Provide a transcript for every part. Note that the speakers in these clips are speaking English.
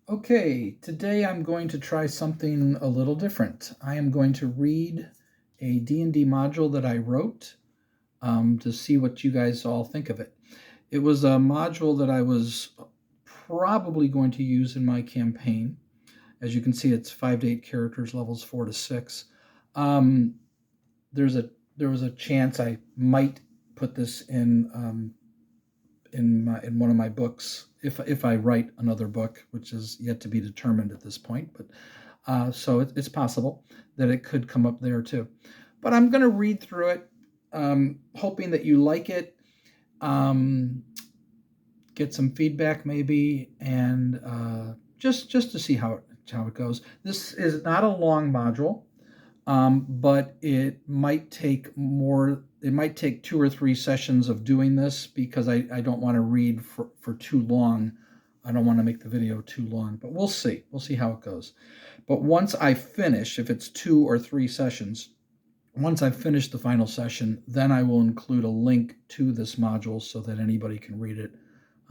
Okay, today I'm going to try something a little different. I am going to read a D&D module that I wrote to see what you guys all think of it. It was a module that I was probably going to use in my campaign. As you can see, it's 5 to 8 characters, levels 4 to 6. Um, there's a there was a chance I might put this in one of my books if I write another book, which is yet to be determined at this point. But so it's possible that it could come up there too. But I'm going to read through it, hoping that you like it, um, get some feedback maybe, and just to see how it goes. This is not a long module, but it might take more. It might take 2 or 3 sessions of doing this because I don't want to read for too long. I don't want to make the video too long, but we'll see. We'll see how it goes. But once I finish, if it's 2 or 3 sessions, once I've finished the final session, then I will include a link to this module so that anybody can read it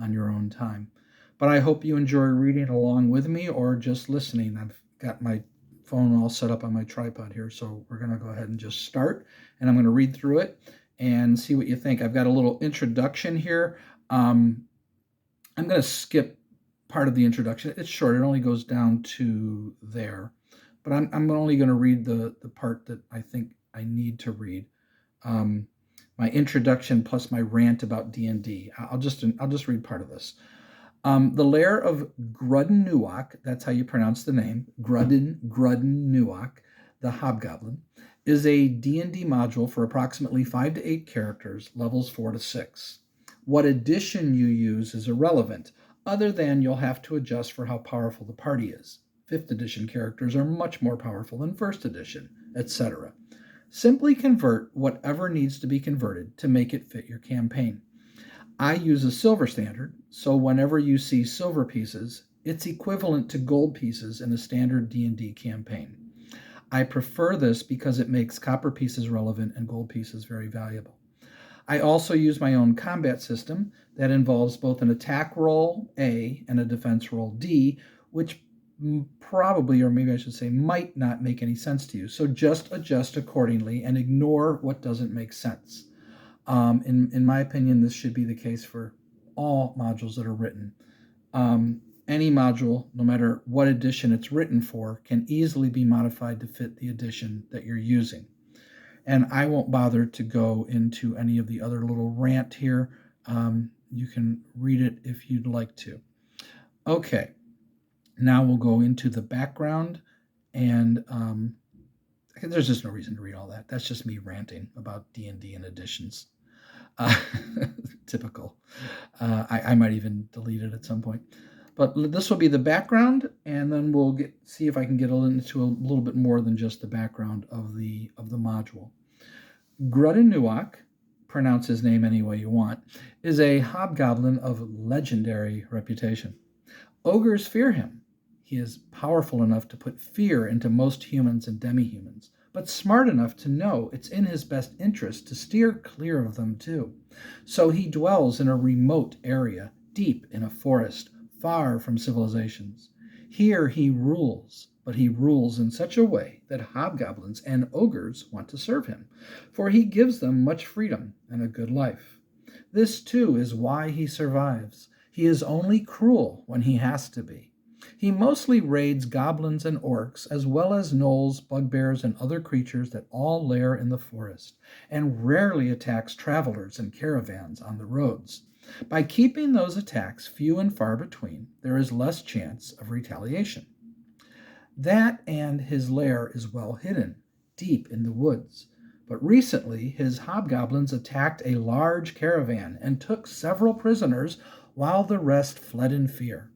on your own time. But I hope you enjoy reading along with me or just listening. I've got my phone all set up on my tripod here, so we're going to go ahead and just start, and I'm going to read through it and see what you think. I've got a little introduction here. I'm going to skip part of the introduction. It's short. It only goes down to there, but I'm only going to read the part that I think I need to read. My introduction plus my rant about D&D. I'll just read part of this. The Lair of Grud'in-nu'ak, that's how you pronounce the name, Grud'in-nu'ak, the Hobgoblin, is a D&D module for approximately 5 to 8 characters, levels 4 to 6. What edition you use is irrelevant, other than you'll have to adjust for how powerful the party is. 5th edition characters are much more powerful than 1st edition, etc. Simply convert whatever needs to be converted to make it fit your campaign. I use a silver standard, so whenever you see silver pieces, it's equivalent to gold pieces in a standard D&D campaign. I prefer this because it makes copper pieces relevant and gold pieces very valuable. I also use my own combat system that involves both an attack roll A and a defense roll D, which probably, or maybe I should say, might not make any sense to you. So just adjust accordingly and ignore what doesn't make sense. In my opinion, this should be the case for all modules that are written. Any module, no matter what edition it's written for, can easily be modified to fit the edition that you're using. And I won't bother to go into any of the other little rant here. You can read it if you'd like to. Okay, now we'll go into the background, and there's just no reason to read all that. That's just me ranting about D&D and editions. Typical. I might even delete it at some point. But this will be the background, and then we'll see if I can get into a little bit more than just the background of the module. Grud'in-nu'ak, pronounce his name any way you want, is a hobgoblin of legendary reputation. Ogres fear him. He is powerful enough to put fear into most humans and demi-humans, but smart enough to know it's in his best interest to steer clear of them too. So he dwells in a remote area, deep in a forest, far from civilizations. Here he rules, but he rules in such a way that hobgoblins and ogres want to serve him, for he gives them much freedom and a good life. This too is why he survives. He is only cruel when he has to be. He mostly raids goblins and orcs, as well as gnolls, bugbears, and other creatures that all lair in the forest, and rarely attacks travelers and caravans on the roads. By keeping those attacks few and far between, there is less chance of retaliation. That and his lair is well hidden, deep in the woods. But recently, his hobgoblins attacked a large caravan and took several prisoners, while the rest fled in fear.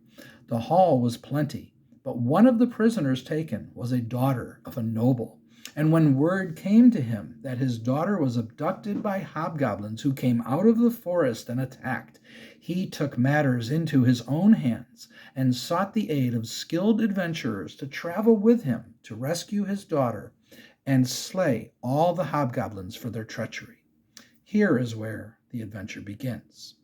The haul was plenty, but one of the prisoners taken was a daughter of a noble. And when word came to him that his daughter was abducted by hobgoblins who came out of the forest and attacked, he took matters into his own hands and sought the aid of skilled adventurers to travel with him to rescue his daughter and slay all the hobgoblins for their treachery. Here is where the adventure begins.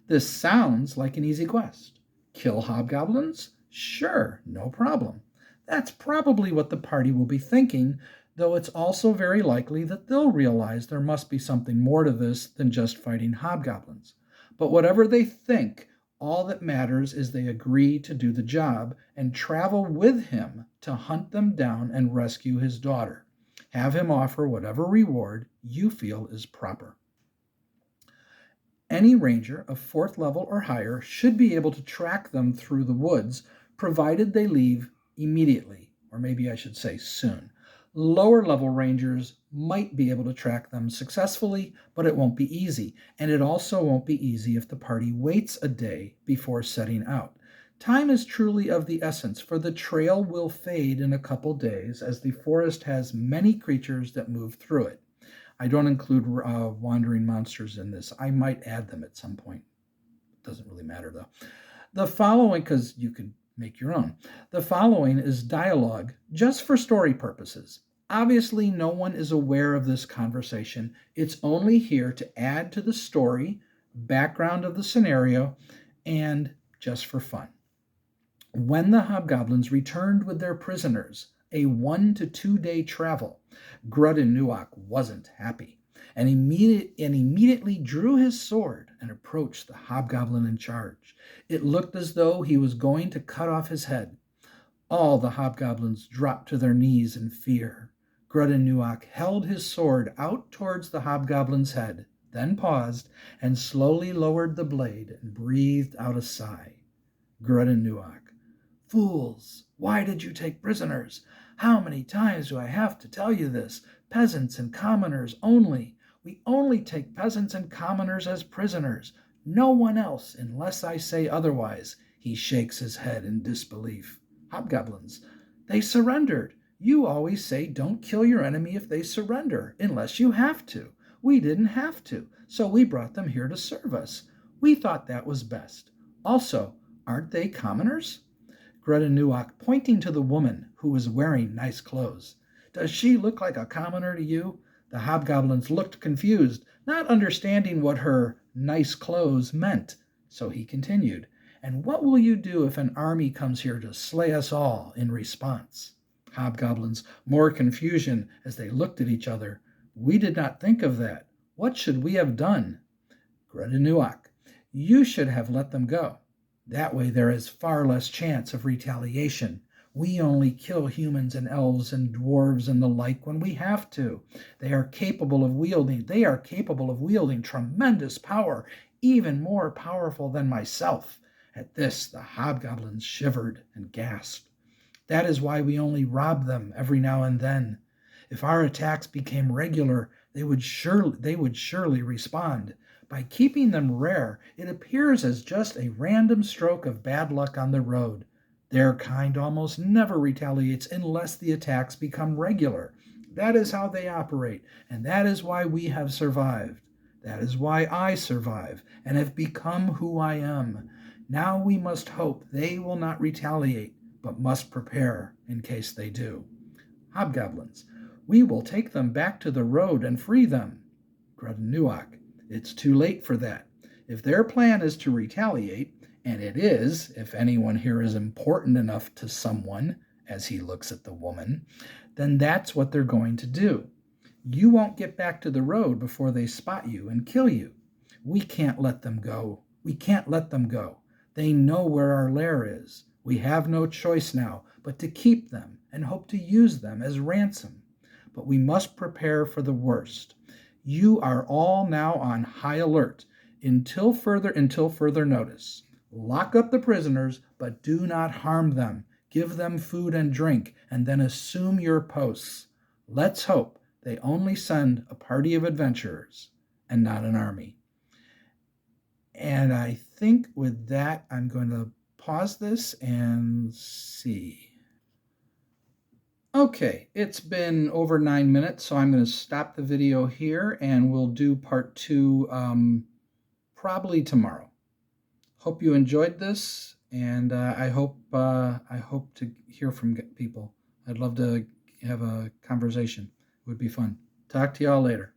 This sounds like an easy quest. Kill hobgoblins? Sure, no problem. That's probably what the party will be thinking, though it's also very likely that they'll realize there must be something more to this than just fighting hobgoblins. But whatever they think, all that matters is they agree to do the job and travel with him to hunt them down and rescue his daughter. Have him offer whatever reward you feel is proper. Any ranger of 4th level or higher should be able to track them through the woods, provided they leave immediately, or maybe I should say soon. Lower level rangers might be able to track them successfully, but it won't be easy. And it also won't be easy if the party waits a day before setting out. Time is truly of the essence, for the trail will fade in a couple days as the forest has many creatures that move through it. I don't include wandering monsters in this. I might add them at some point. Doesn't really matter though. The following, because you could make your own. The following is dialogue just for story purposes. Obviously, no one is aware of this conversation. It's only here to add to the story, background of the scenario, and just for fun. When the hobgoblins returned with their prisoners, a 1 to 2 day travel, Grud'in-nu'ak wasn't happy and immediately drew his sword and approached the hobgoblin in charge. It looked as though he was going to cut off his head. All the hobgoblins dropped to their knees in fear. Grud'in-nu'ak held his sword out towards the hobgoblin's head, then paused and slowly lowered the blade and breathed out a sigh. Grud'in-nu'ak: "Fools, why did you take prisoners? How many times do I have to tell you this? Peasants and commoners only. We only take peasants and commoners as prisoners. No one else, unless I say otherwise." He shakes his head in disbelief. Hobgoblins: "They surrendered. You always say don't kill your enemy if they surrender, unless you have to. We didn't have to, so we brought them here to serve us. We thought that was best. Also, aren't they commoners?" Grud'in-nu'ak, pointing to the woman who was wearing nice clothes: "Does she look like a commoner to you?" The hobgoblins looked confused, not understanding what her nice clothes meant. So he continued, "And what will you do if an army comes here to slay us all in response?" Hobgoblins, more confusion as they looked at each other: "We did not think of that. What should we have done?" Grud'in-nu'ak: "You should have let them go. That way there is far less chance of retaliation. We only kill humans and elves and dwarves and the like when we have to. They are capable of wielding tremendous power, even more powerful than myself." At this, the hobgoblins shivered and gasped. "That is why we only rob them every now and then. If our attacks became regular, they would surely respond. By keeping them rare, it appears as just a random stroke of bad luck on the road. Their kind almost never retaliates unless the attacks become regular. That is how they operate, and that is why we have survived. That is why I survive and have become who I am. Now we must hope they will not retaliate, but must prepare in case they do." Hobgoblins: "We will take them back to the road and free them." Grud'in-nu'ak: "It's too late for that. If their plan is to retaliate, and it is, if anyone here is important enough to someone," as he looks at the woman, "then that's what they're going to do. You won't get back to the road before they spot you and kill you. We can't let them go. We can't let them go. They know where our lair is. We have no choice now but to keep them and hope to use them as ransom. But we must prepare for the worst. You are all now on high alert until further notice. Lock up the prisoners, but do not harm them. Give them food and drink, and then assume your posts. Let's hope they only send a party of adventurers and not an army." And I think with that, I'm going to pause this and see. Okay, it's been over 9 minutes, so I'm going to stop the video here, and we'll do part 2 probably tomorrow. Hope you enjoyed this, and I hope to hear from people. I'd love to have a conversation. It would be fun. Talk to y'all later.